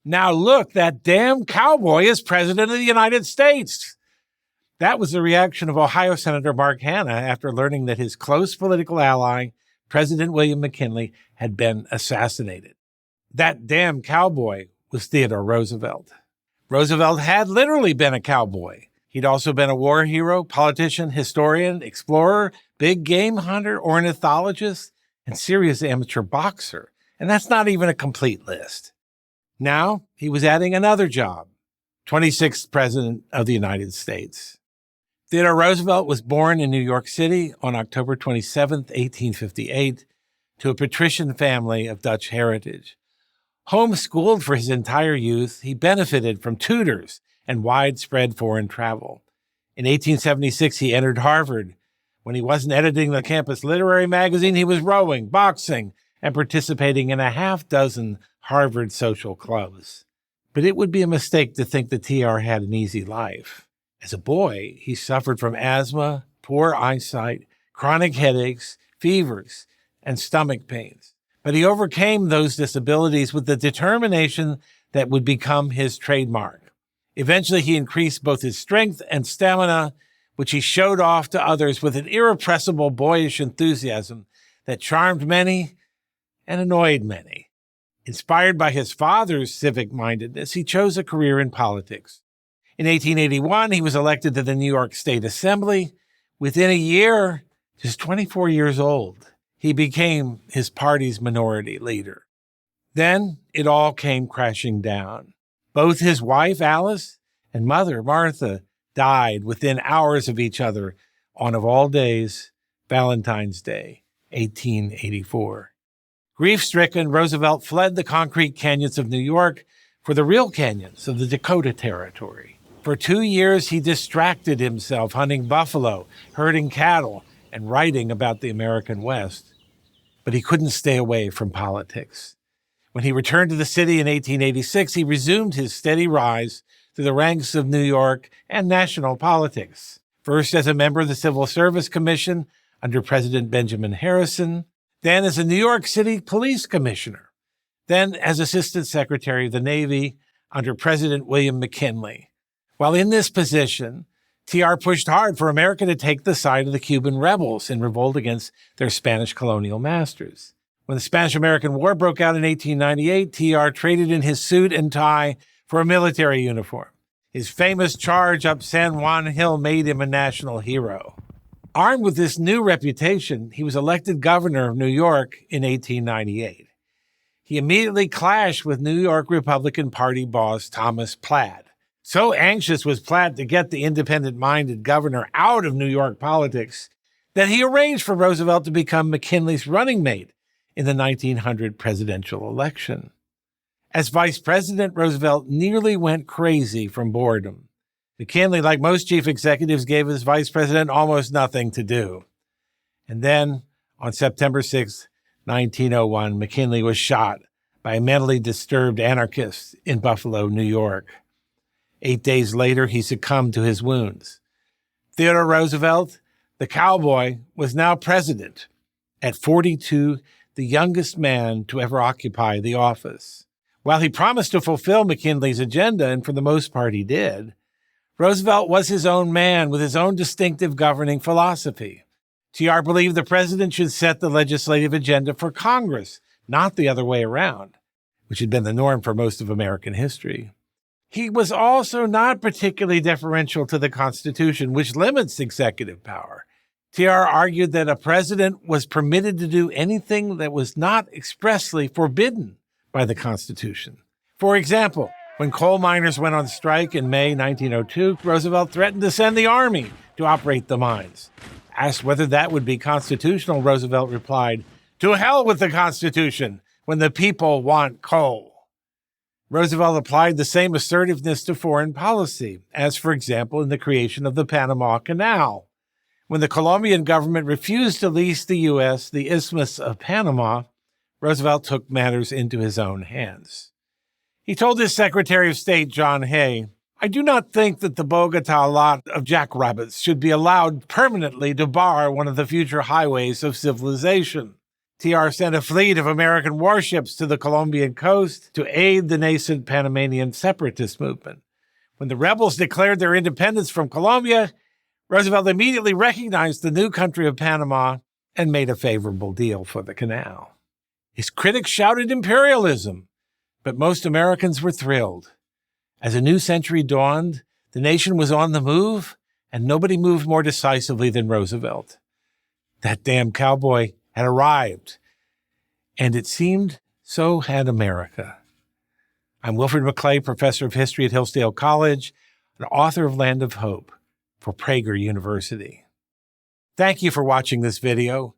Now look, that damn cowboy is president of the United States. That was the reaction of Ohio Senator Mark Hanna after learning that his close political ally, President William McKinley, had been assassinated. That damn cowboy was Theodore Roosevelt. Roosevelt had literally been a cowboy. He'd also been a war hero, politician, historian, explorer, big game hunter, ornithologist, and serious amateur boxer. And that's not even a complete list. Now he was adding another job, 26th President of the United States. Theodore Roosevelt was born in New York City on October 27, 1858, to a patrician family of Dutch heritage. Homeschooled for his entire youth, he benefited from tutors and widespread foreign travel. In 1876, he entered Harvard. When he wasn't editing the campus literary magazine, he was rowing, boxing, and participating in a half-dozen Harvard social clubs. But it would be a mistake to think that TR had an easy life. As a boy, he suffered from asthma, poor eyesight, chronic headaches, fevers, and stomach pains. But he overcame those disabilities with the determination that would become his trademark. Eventually, he increased both his strength and stamina, which he showed off to others with an irrepressible boyish enthusiasm that charmed many and annoyed many. Inspired by his father's civic-mindedness, he chose a career in politics. In 1881, he was elected to the New York State Assembly. Within a year, just 24 years old, he became his party's minority leader. Then it all came crashing down. Both his wife, Alice, and mother, Martha, died within hours of each other on, of all days, Valentine's Day, 1884. Grief-stricken, Roosevelt fled the concrete canyons of New York for the real canyons of the Dakota Territory. For 2 years, he distracted himself hunting buffalo, herding cattle, and writing about the American West. But he couldn't stay away from politics. When he returned to the city in 1886, he resumed his steady rise through the ranks of New York and national politics. First as a member of the Civil Service Commission under President Benjamin Harrison, then as a New York City Police Commissioner, then as Assistant Secretary of the Navy under President William McKinley. While in this position, TR pushed hard for America to take the side of the Cuban rebels in revolt against their Spanish colonial masters. When the Spanish-American War broke out in 1898, TR traded in his suit and tie for a military uniform. His famous charge up San Juan Hill made him a national hero. Armed with this new reputation, he was elected governor of New York in 1898. He immediately clashed with New York Republican Party boss Thomas Platt. So anxious was Platt to get the independent-minded governor out of New York politics that he arranged for Roosevelt to become McKinley's running mate in the 1900 presidential election. As vice president, Roosevelt nearly went crazy from boredom. McKinley, like most chief executives, gave his vice president almost nothing to do. And then, on September 6, 1901, McKinley was shot by a mentally disturbed anarchist in Buffalo, New York. 8 days later, he succumbed to his wounds. Theodore Roosevelt, the cowboy, was now president. At 42, the youngest man to ever occupy the office. While he promised to fulfill McKinley's agenda, and for the most part he did, Roosevelt was his own man with his own distinctive governing philosophy. TR believed the president should set the legislative agenda for Congress, not the other way around, which had been the norm for most of American history. He was also not particularly deferential to the Constitution, which limits executive power. TR argued that a president was permitted to do anything that was not expressly forbidden by the Constitution. For example, when coal miners went on strike in May 1902, Roosevelt threatened to send the army to operate the mines. Asked whether that would be constitutional, Roosevelt replied, "To hell with the Constitution when the people want coal." Roosevelt applied the same assertiveness to foreign policy, as, for example, in the creation of the Panama Canal. When the Colombian government refused to lease the U.S. the Isthmus of Panama, Roosevelt took matters into his own hands. He told his Secretary of State, John Hay, "I do not think that the Bogota lot of jackrabbits should be allowed permanently to bar one of the future highways of civilization." TR sent a fleet of American warships to the Colombian coast to aid the nascent Panamanian separatist movement. When the rebels declared their independence from Colombia, Roosevelt immediately recognized the new country of Panama and made a favorable deal for the canal. His critics shouted imperialism, but most Americans were thrilled. As a new century dawned, the nation was on the move, and nobody moved more decisively than Roosevelt. That damn cowboy had arrived, and it seemed so had America. I'm Wilfred McClay, professor of history at Hillsdale College, and author of Land of Hope for Prager University. Thank you for watching this video.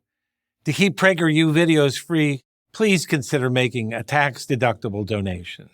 To keep PragerU videos free, please consider making a tax-deductible donation.